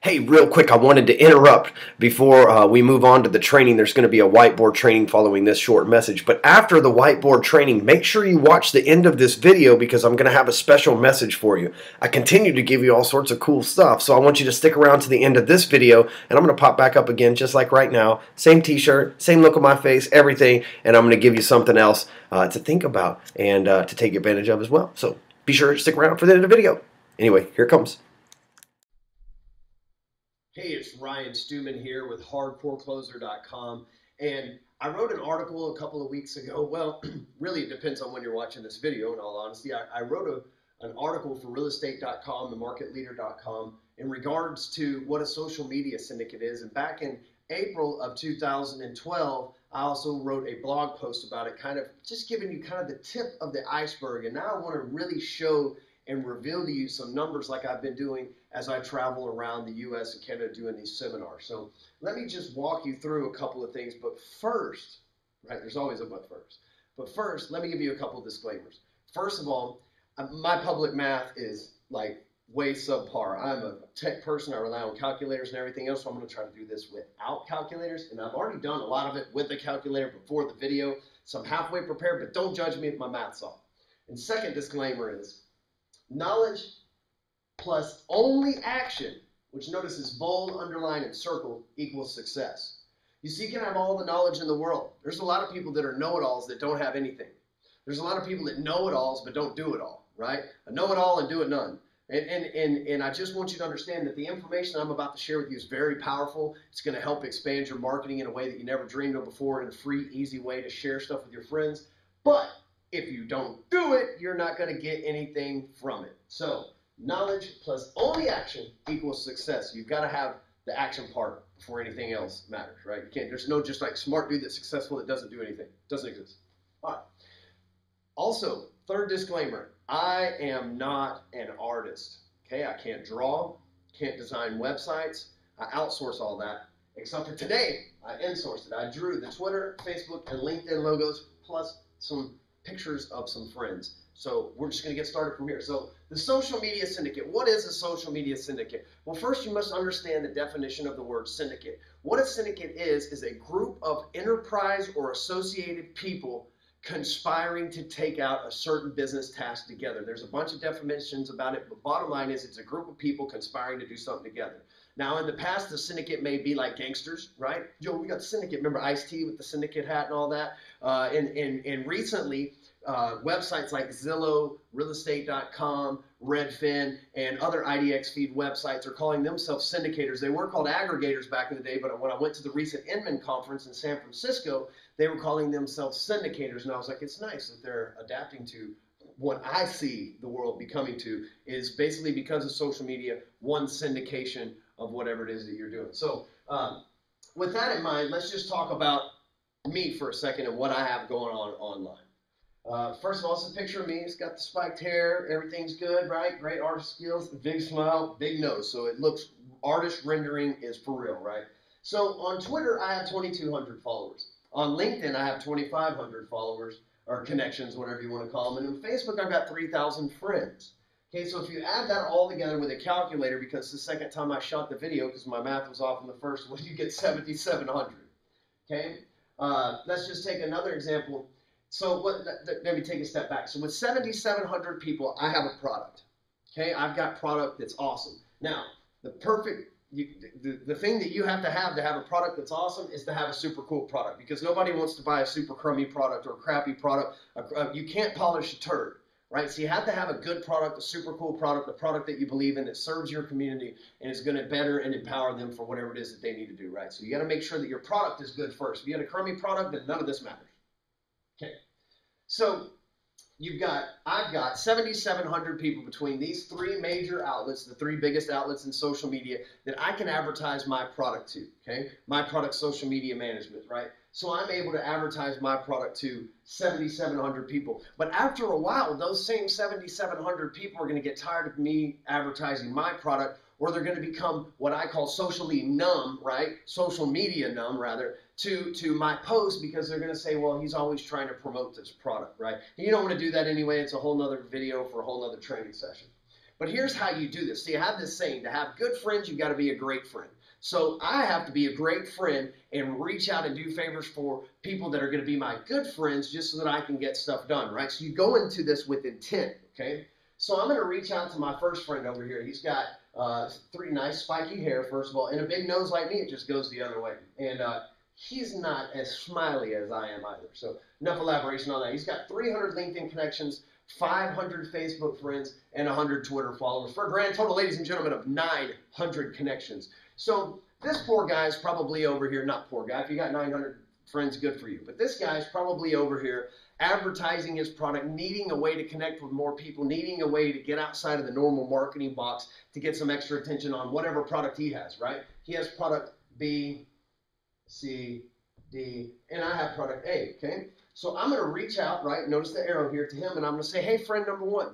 Hey, real quick, I wanted to interrupt before we move on to the training. There's going to be a whiteboard training following this short message. But after the whiteboard training, make sure you watch the end of this video because I'm going to have a special message for you. I continue to give you all sorts of cool stuff, so I want you to stick around to the end of this video, and I'm going to pop back up again just like right now. Same t-shirt, same look on my face, everything, and I'm going to give you something else to think about and to take advantage of as well. So be sure to stick around for the end of the video. Anyway, here it comes. Hey, it's Ryan Stewman here with HardcoreCloser.com, and I wrote an article a couple of weeks ago. Well, really it depends on when you're watching this video, in all honesty. I wrote an article for realestate.com, themarketleader.com, in regards to what a social media syndicate is. And back in April of 2012, I also wrote a blog post about it, kind of just giving you kind of the tip of the iceberg. And now I want to really show and reveal to you some numbers like I've been doing as I travel around the US and Canada doing these seminars. So let me just walk you through a couple of things. But first, right, there's always a but first. But first, let me give you a couple of disclaimers. First of all, my public math is like way subpar. I'm a tech person. I rely on calculators and everything else. So I'm going to try to do this without calculators. And I've already done a lot of it with the calculator before the video. So I'm halfway prepared, but don't judge me if my math's off. And second disclaimer is knowledge plus only action, which notice is bold, underline, and circle, equals success. You see, you can have all the knowledge in the world. There's a lot of people that are know-it-alls that don't have anything. There's a lot of people that know-it-alls but don't do it all, right? A know-it-all and do it none. And I just want you to understand that the information I'm about to share with you is very powerful. It's going to help expand your marketing in a way that you never dreamed of before, in a free, easy way to share stuff with your friends. But if you don't do it, you're not going to get anything from it. So knowledge plus only action equals success. You've got to have the action part before anything else matters, right? You can't, there's no just like smart dude that's successful that doesn't do anything. Doesn't exist. All right. Also, third disclaimer, I am not an artist. Okay, I can't draw, can't design websites. I outsource all that. Except for today, I insourced it. I drew the Twitter, Facebook, and LinkedIn logos plus some pictures of some friends. So we're just going to get started from here. So the social media syndicate. What is a social media syndicate? Well, first you must understand the definition of the word syndicate. What a syndicate is a group of enterprise or associated people conspiring to take out a certain business task together. There's a bunch of definitions about it, but bottom line is it's a group of people conspiring to do something together. Now, in the past, the syndicate may be like gangsters, right? Yo, we got the syndicate. Remember Ice-T with the syndicate hat and all that? And recently, websites like Zillow, realestate.com, Redfin, and other IDX feed websites are calling themselves syndicators. They were called aggregators back in the day, but when I went to the recent Inman conference in San Francisco, they were calling themselves syndicators. And I was like, it's nice that they're adapting to what I see the world becoming to is basically because of social media, one syndication of whatever it is that you're doing. So with that in mind, let's just talk about me for a second and what I have going on online. First of all, it's a picture of me. It's got the spiked hair. Everything's good, right? Great artist skills, big smile, big nose. So it looks, artist rendering is for real, right? So on Twitter, I have 2,200 followers. On LinkedIn, I have 2,500 followers or connections, whatever you want to call them. And on Facebook, I've got 3,000 friends. Okay, so if you add that all together with a calculator, because the second time I shot the video, because my math was off in the first one, you get 7,700. Okay, let's just take another example. So let me take a step back. So with 7,700 people, I have a product. Okay, I've got product that's awesome. Now, the thing that you have to have a product that's awesome is to have a super cool product, because nobody wants to buy a super crummy product or a crappy product. You can't polish a turd, right? So you have to have a good product, a super cool product, a product that you believe in, that serves your community and is going to better and empower them for whatever it is that they need to do, right? So you got to make sure that your product is good first. If you got a crummy product, then none of this matters. Okay, so I've got 7,700 people between these three major outlets, the three biggest outlets in social media, that I can advertise my product to, okay? My product social media management, right? So I'm able to advertise my product to 7,700 people. But after a while, those same 7,700 people are going to get tired of me advertising my product, or they're going to become what I call socially numb, right? Social media numb, rather, to my post, because they're going to say, well, he's always trying to promote this product, right? And you don't want to do that anyway. It's a whole nother video for a whole nother training session. But here's how you do this. See, I have this saying, to have good friends, you got to be a great friend. So I have to be a great friend and reach out and do favors for people that are going to be my good friends, just so that I can get stuff done, right? So you go into this with intent, okay? So I'm going to reach out to my first friend over here. He's got 3 nice spiky hair, first of all, and a big nose like me. It just goes the other way. And he's not as smiley as I am either. So enough elaboration on that. He's got 300 LinkedIn connections, 500 Facebook friends, and 100 Twitter followers, for a grand total, ladies and gentlemen, of 900 connections. So this poor guy's probably over here, not poor guy, if you got 900 friends, good for you. But this guy's probably over here advertising his product, needing a way to connect with more people, needing a way to get outside of the normal marketing box to get some extra attention on whatever product he has, right? He has product B, C, D, and I have product A, okay? So I'm going to reach out, right? Notice the arrow here to him, and I'm going to say, hey, friend number 1,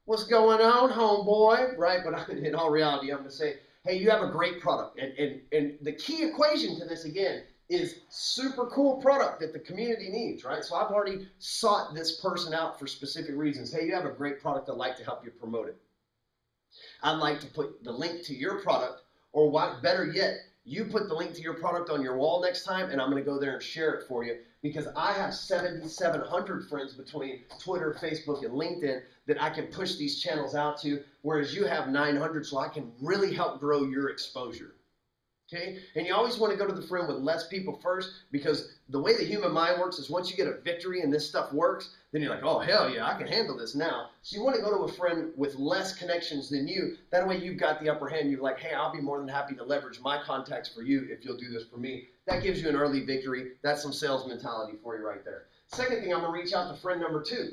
what's going on, homeboy, right? But in all reality, I'm going to say, hey, you have a great product. And the key equation to this, again, is super cool product that the community needs, right? So I've already sought this person out for specific reasons. Hey, you have a great product. I'd like to help you promote it. I'd like to put the link to your product, or what, better yet, you put the link to your product on your wall next time, and I'm going to go there and share it for you, because I have 7,700 friends between Twitter, Facebook, and LinkedIn that I can push these channels out to, whereas you have 900, so I can really help grow your exposure. Okay? And you always want to go to the friend with less people first, because the way the human mind works is once you get a victory and this stuff works, then you're like, oh, hell yeah, I can handle this now. So you want to go to a friend with less connections than you. That way you've got the upper hand. You're like, hey, I'll be more than happy to leverage my contacts for you if you'll do this for me. That gives you an early victory. That's some sales mentality for you right there. Second thing, I'm going to reach out to friend number 2.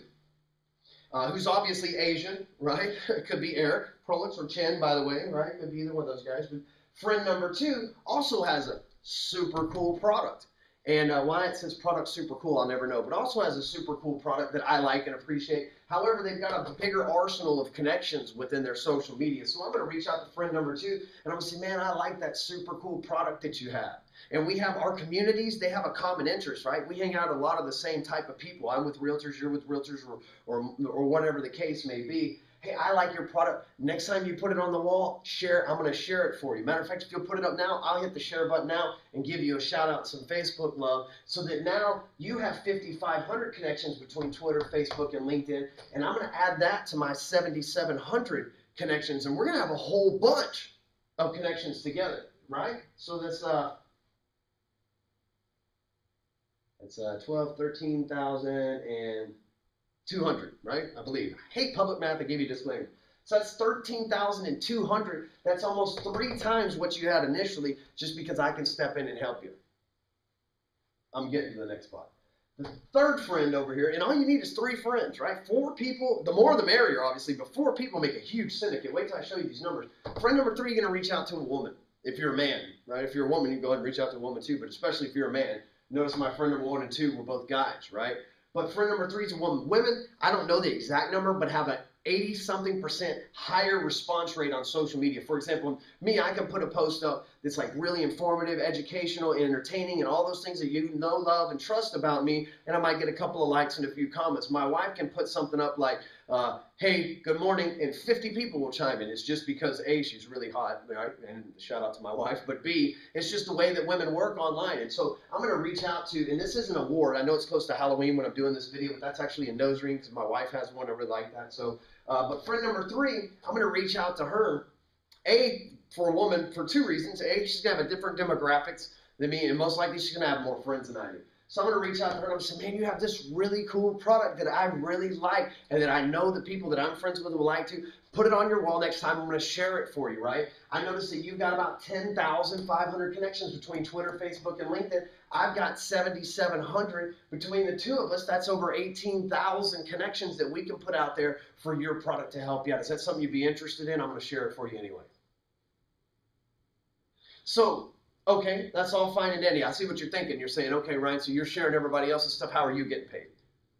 Who's obviously Asian, right? It could be Eric, Prolix, or Chen, by the way, right? It could be either one of those guys. But friend number 2 also has a super cool product. And why it says product super cool, I'll never know. But also has a super cool product that I like and appreciate. However, they've got a bigger arsenal of connections within their social media. So I'm going to reach out to friend number 2, and I'm going to say, man, I like that super cool product that you have. And we have our communities, they have a common interest, right? We hang out a lot of the same type of people. I'm with realtors, you're with realtors, or whatever the case may be. Hey, I like your product. Next time you put it on the wall, share. I'm going to share it for you. Matter of fact, if you'll put it up now, I'll hit the share button now and give you a shout out and some Facebook love, so that now you have 5,500 connections between Twitter, Facebook, and LinkedIn. And I'm going to add that to my 7,700 connections, and we're going to have a whole bunch of connections together, right? So that's 12, 13,000, 200, right? I believe. I hate public math. I gave you a disclaimer. So that's 13,200. That's almost 3 times what you had initially, just because I can step in and help you. I'm getting to the next spot. The third friend over here, and all you need is 3 friends, right? 4 people, the more the merrier, obviously, but 4 people make a huge syndicate. Wait till I show you these numbers. Friend number 3, you're going to reach out to a woman. If you're a man, right? If you're a woman, you can go ahead and reach out to a woman too, but especially if you're a man. Notice my friend number 1 and 2 were both guys, right? But friend number 3 is a woman. Women, I don't know the exact number, but have an 80-something% higher response rate on social media. For example, me, I can put a post up that's like really informative, educational, and entertaining, and all those things that you know, love, and trust about me, and I might get a couple of likes and a few comments. My wife can put something up like, hey, good morning, and 50 people will chime in. It's just because, A, she's really hot, right? And shout out to my wife, but B, it's just the way that women work online. And so I'm going to reach out to, and this is an award. I know it's close to Halloween when I'm doing this video, but that's actually a nose ring because my wife has one. I really like that. So, but friend number 3, I'm going to reach out to her, A, for a woman, for 2 reasons. A, she's going to have a different demographics than me, and most likely she's going to have more friends than I do. So I'm going to reach out to her and I'm going to say, man, you have this really cool product that I really like, and that I know the people that I'm friends with will like to. Put it on your wall next time. I'm going to share it for you, right? I noticed that you've got about 10,500 connections between Twitter, Facebook, and LinkedIn. I've got 7,700. Between the 2 of us, that's over 18,000 connections that we can put out there for your product to help you out. Is that something you'd be interested in? I'm going to share it for you anyway. So, okay, that's all fine and dandy. I see what you're thinking. You're saying, okay, Ryan, so you're sharing everybody else's stuff. How are you getting paid?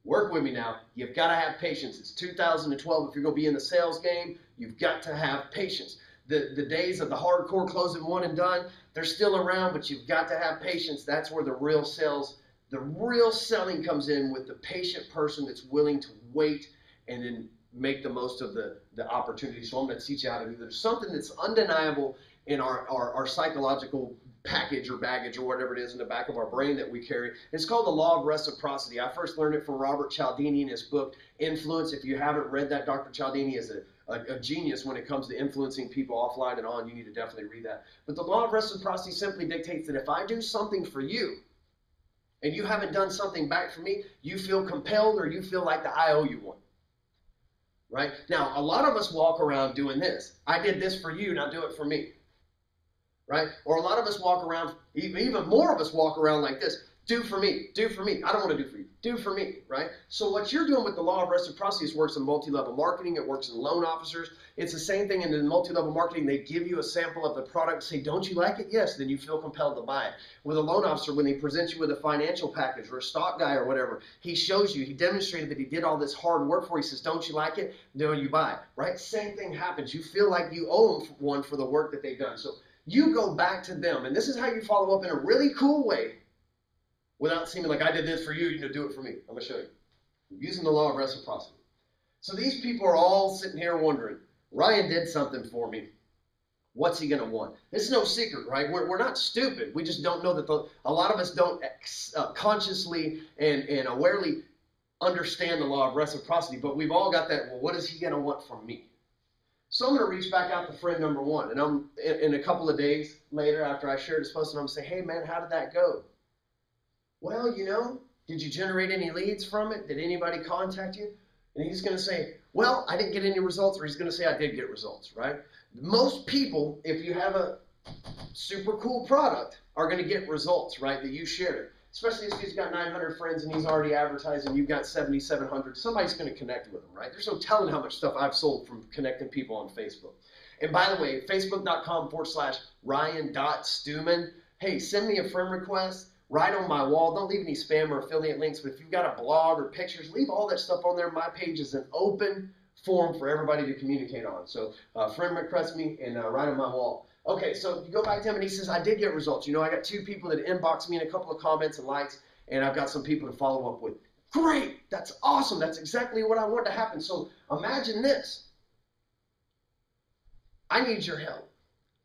Work with me now. You've got to have patience. It's 2012. If you're going to be in the sales game, you've got to have patience. The days of the hardcore closing one and done, they're still around, but you've got to have patience. That's where the real selling comes in, with the patient person that's willing to wait and then make the most of the opportunity. So I'm going to teach you how to do this. There's something that's undeniable in our psychological package or baggage or whatever it is in the back of our brain that we carry. It's called the law of reciprocity. I first learned it from Robert Cialdini in his book, Influence. If you haven't read that, Dr. Cialdini is a genius when it comes to influencing people offline and on. You need to definitely read that. But the law of reciprocity simply dictates that if I do something for you and you haven't done something back for me, you feel compelled or you feel like that I owe you one. Right? Now, a lot of us walk around doing this. I did this for you, now do it for me. Right? Or a lot of us walk around, even more of us walk around like this. Do for me. Do for me. I don't want to do for you. Do for me. Right? So what you're doing with the law of reciprocity is works in multi-level marketing. It works in loan officers. It's the same thing in multi-level marketing. They give you a sample of the product, say, don't you like it? Yes. Then you feel compelled to buy it. With a loan officer, when he presents you with a financial package or a stock guy or whatever, he shows you, he demonstrated that he did all this hard work for you. He says, don't you like it? Then you buy it. Right? Same thing happens. You feel like you owe them one for the work that they've done. So you go back to them, and this is how you follow up in a really cool way without seeming like I did this for you, do it for me. I'm going to show you. Using the law of reciprocity. So these people are all sitting here wondering, Ryan did something for me. What's he going to want? This is no secret, right? We're not stupid. We just don't know that a lot of us don't consciously and awarely understand the law of reciprocity, but we've all got that, well, what is he going to want from me? So I'm going to reach back out to friend number one, and I'm in a couple of days later after I shared this post, and I'm going to say, hey, man, how did that go? Well, did you generate any leads from it? Did anybody contact you? And he's going to say, well, I didn't get any results, or he's going to say, I did get results, right? Most people, if you have a super cool product, are going to get results, right, that you shared it. Especially if he's got 900 friends and he's already advertising, you've got 7,700. Somebody's going to connect with him, right? There's no telling how much stuff I've sold from connecting people on Facebook. And by the way, facebook.com/Ryan.Stewman. Hey, send me a friend request. Write on my wall. Don't leave any spam or affiliate links. But if you've got a blog or pictures, leave all that stuff on there. My page is an open forum for everybody to communicate on. So friend request me and write on my wall. Okay, so you go back to him and he says, I did get results. I got 2 people that inboxed me and a couple of comments and likes, and I've got some people to follow up with. Great, that's awesome. That's exactly what I want to happen. So imagine this. I need your help.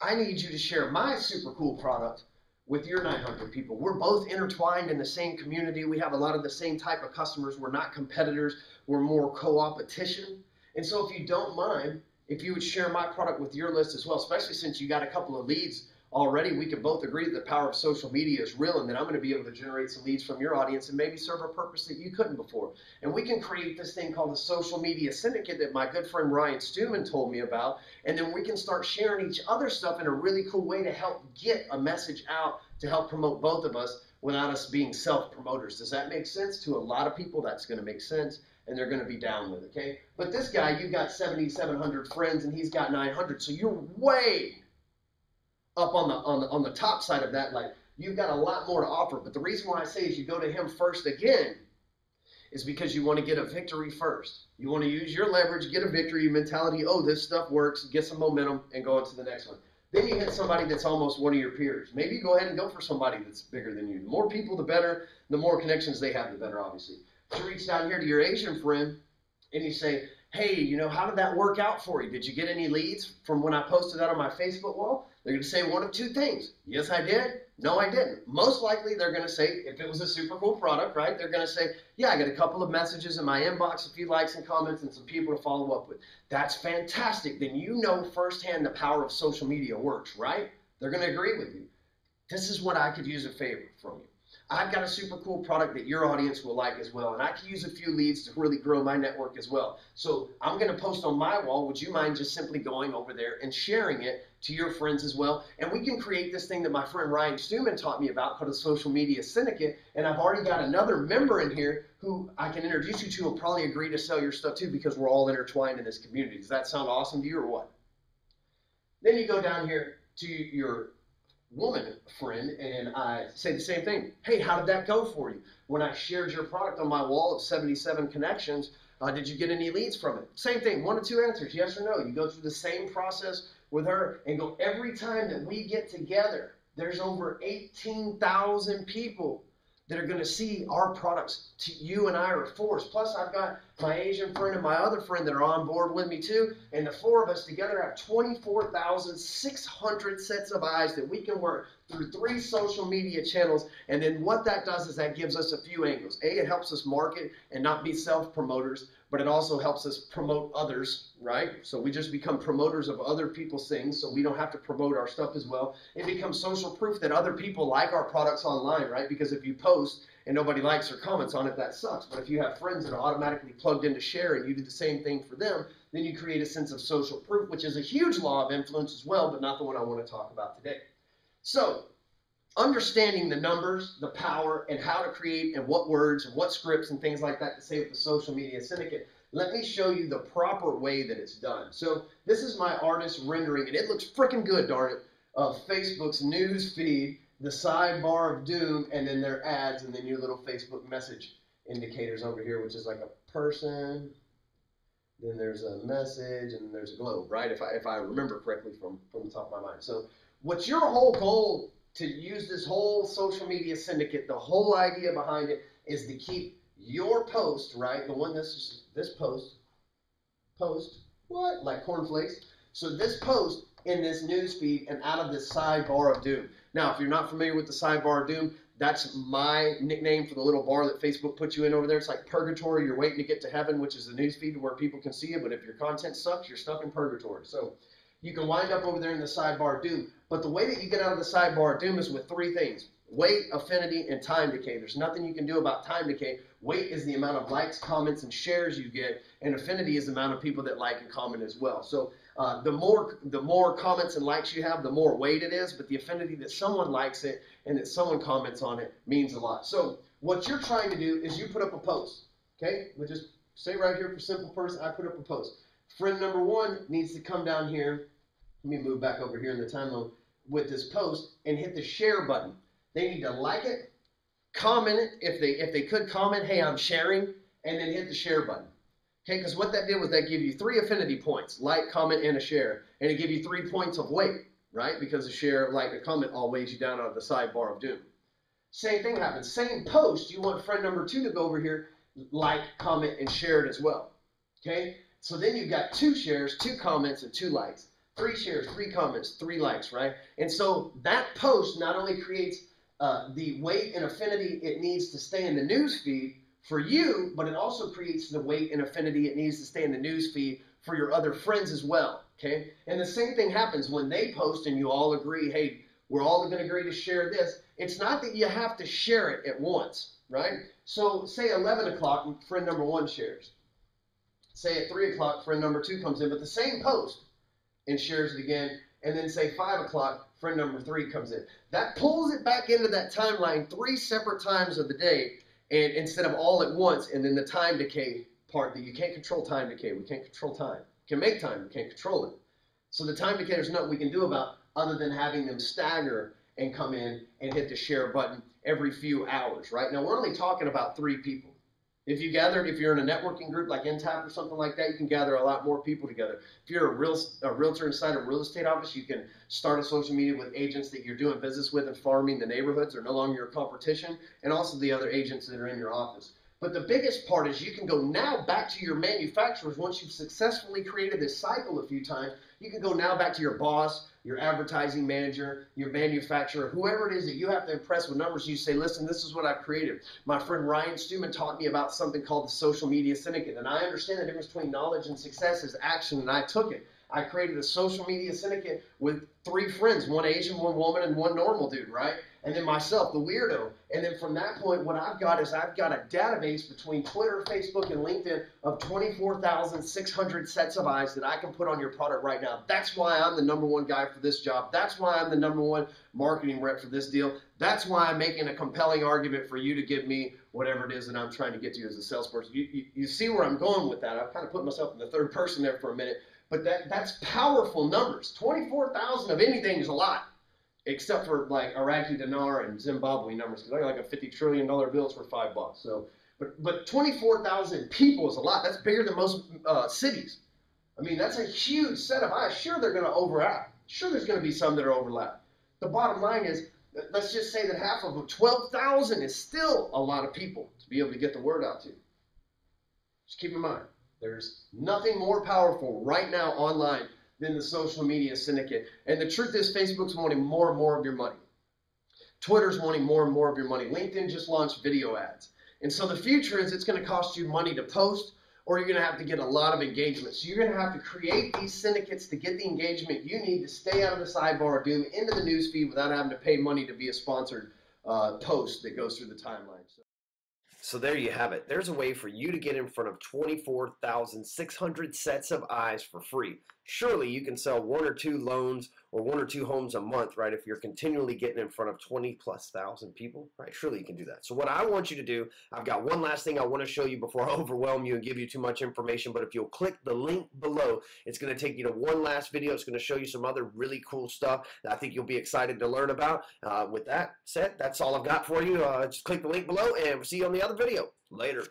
I need you to share my super cool product with your 900 people. We're both intertwined in the same community. We have a lot of the same type of customers. We're not competitors. We're more co-opetition. And so if you don't mind, if you would share my product with your list as well, especially since you got a couple of leads already, we can both agree that the power of social media is real, and that I'm going to be able to generate some leads from your audience and maybe serve a purpose that you couldn't before. And we can create this thing called the social media syndicate that my good friend Ryan Stewman told me about, and then we can start sharing each other's stuff in a really cool way to help get a message out to help promote both of us without us being self-promoters. Does that make sense? To a lot of people, that's going to make sense, and they're going to be down with it, okay? But this guy, you've got 7,700 friends, and he's got 900, so you're way up on the top side of that. Like, you've got a lot more to offer. But the reason why I say is you go to him first again is because you want to get a victory first. You want to use your leverage, get a victory mentality. Oh, this stuff works. Get some momentum and go on to the next one. Then you hit somebody that's almost one of your peers. Maybe go ahead and go for somebody that's bigger than you. The more people, the better. The more connections they have, the better, obviously. So you reach down here to your Asian friend and you say, hey, how did that work out for you? Did you get any leads from when I posted that on my Facebook wall? They're going to say one of 2 things. Yes, I did. No, I didn't. Most likely they're going to say, if it was a super cool product, right, they're going to say, yeah, I got a couple of messages in my inbox, a few likes and comments, and some people to follow up with. That's fantastic. Then you know firsthand the power of social media works, right? They're going to agree with you. This is what I could use a favor from you. I've got a super cool product that your audience will like as well, and I can use a few leads to really grow my network as well. So I'm going to post on my wall. Would you mind just simply going over there and sharing it to your friends as well? And we can create this thing that my friend Ryan Stewman taught me about called a social media syndicate, and I've already got another member in here who I can introduce you to will probably agree to sell your stuff too, because we're all intertwined in this community. Does that sound awesome to you or what? Then you go down here to your woman friend and I say the same thing. Hey, how did that go for you? When I shared your product on my wall of 77 connections, did you get any leads from it? Same thing, 1 or 2 answers, yes or no. You go through the same process with her and go, every time that we get together, there's over 18,000 people that are going to see our products. You and I are a force. Plus, I've got my Asian friend and my other friend that are on board with me too. And the four of us together have 24,600 sets of eyes that we can work through 3 social media channels. And then what that does is that gives us a few angles. A, it helps us market and not be self-promoters, but it also helps us promote others, right? So we just become promoters of other people's things, so we don't have to promote our stuff as well. It becomes social proof that other people like our products online, right? Because if you post and nobody likes or comments on it, that sucks. But if you have friends that are automatically plugged into share and you do the same thing for them, then you create a sense of social proof, which is a huge law of influence as well, but not the one I want to talk about today. So, understanding the numbers, the power, and how to create and what words and what scripts and things like that to say with the social media syndicate, let me show you the proper way that it's done. So this is my artist rendering, and it looks freaking good, darn it, of Facebook's news feed, the sidebar of doom, and then their ads, and then your little Facebook message indicators over here, which is like a person, then there's a message, and then there's a globe, right? If I remember correctly from the top of my mind. So what's your whole goal to use this whole social media syndicate? The whole idea behind it is to keep your post, right? The one this post, what? Like cornflakes. So this post in this news feed and out of this sidebar of doom. Now, if you're not familiar with the sidebar of doom, that's my nickname for the little bar that Facebook puts you in over there. It's like purgatory. You're waiting to get to heaven, which is the news feed where people can see you. But if your content sucks, you're stuck in purgatory. So you can wind up over there in the sidebar of doom. But the way that you get out of the sidebar of doom is with 3 things: weight, affinity, and time decay. There's nothing you can do about time decay. Weight is the amount of likes, comments, and shares you get, and affinity is the amount of people that like and comment as well. So the more comments and likes you have, the more weight it is, but the affinity that someone likes it and that someone comments on it means a lot. So what you're trying to do is you put up a post, okay? We'll just say right here for simple person, I put up a post. Friend number 1 needs to come down here. Let me move back over here in the timeline with this post and hit the share button. They need to like it, comment it, if they could comment, hey, I'm sharing, and then hit the share button. Okay, because what that did was that gave you 3 affinity points: like, comment, and a share. And it gave you 3 points of weight, right? Because a share, like, a comment all weighs you down out of the sidebar of doom. Same thing happens. Same post, you want friend number 2 to go over here, like, comment, and share it as well. Okay? So then you've got 2 shares, 2 comments, and 2 likes. 3 shares, 3 comments, 3 likes, right? And so that post not only creates the weight and affinity it needs to stay in the news feed for you, but it also creates the weight and affinity it needs to stay in the news feed for your other friends as well, okay? And the same thing happens when they post and you all agree, hey, we're all going to agree to share this. It's not that you have to share it at once, right? So say 11 o'clock, friend number 1 shares. Say at 3 o'clock, friend number 2 comes in with the same post and shares it again. And then say 5 o'clock, friend number 3 comes in. That pulls it back into that timeline 3 separate times of the day, and instead of all at once. And then the time decay part, that you can't control time decay. We can't control time. We can make time, we can't control it. So the time decay, there's nothing we can do about other than having them stagger and come in and hit the share button every few hours, right? Now, we're only talking about 3 people. If you're in a networking group like NTAP or something like that, you can gather a lot more people together. If you're a realtor inside a real estate office, you can start a social media with agents that you're doing business with and farming the neighborhoods are no longer your competition, and also the other agents that are in your office. But the biggest part is you can go now back to your manufacturers once you've successfully created this cycle a few times. You can go now back to your boss, your advertising manager, your manufacturer, whoever it is that you have to impress with numbers. You say, listen, this is what I've created. My friend Ryan Stewman taught me about something called the social media syndicate, and I understand the difference between knowledge and success is action, and I took it. I created a social media syndicate with 3 friends, 1 Asian, 1 woman, and 1 normal dude, right? And then myself, the weirdo. And then from that point, what I've got is I've got a database between Twitter, Facebook, and LinkedIn of 24,600 sets of eyes that I can put on your product right now. That's why I'm the #1 guy for this job. That's why I'm the #1 marketing rep for this deal. That's why I'm making a compelling argument for you to give me whatever it is that I'm trying to get to you as a salesperson. You see where I'm going with that. I've kind of put myself in the 3rd person there for a minute. But that's powerful numbers. 24,000 of anything is a lot, except for like Iraqi dinar and Zimbabwe numbers, because I got like a $50 trillion bill for $5. So, but 24,000 people is a lot. That's bigger than most cities. I mean, that's a huge set of eyes. Sure, they're going to overlap. Sure, there's going to be some that are overlap. The bottom line is, let's just say that half of them, 12,000 is still a lot of people to be able to get the word out to. Just keep in mind, there's nothing more powerful right now online than the social media syndicate. And the truth is, Facebook's wanting more and more of your money. Twitter's wanting more and more of your money. LinkedIn just launched video ads. And so the future is it's going to cost you money to post, or you're going to have to get a lot of engagement. So you're going to have to create these syndicates to get the engagement you need to stay out of the sidebar of doom into the newsfeed without having to pay money to be a sponsored post that goes through the timeline. So there you have it. There's a way for you to get in front of 24,600 sets of eyes for free. Surely you can sell 1 or 2 loans or 1 or 2 homes a month, right? If you're continually getting in front of 20,000+ people, right? Surely you can do that. So what I want you to do, I've got one last thing I want to show you before I overwhelm you and give you too much information, but if you'll click the link below, it's going to take you to one last video. It's going to show you some other really cool stuff that I think you'll be excited to learn about. With that said, that's all I've got for you. Just click the link below and we'll see you on the other video. Later.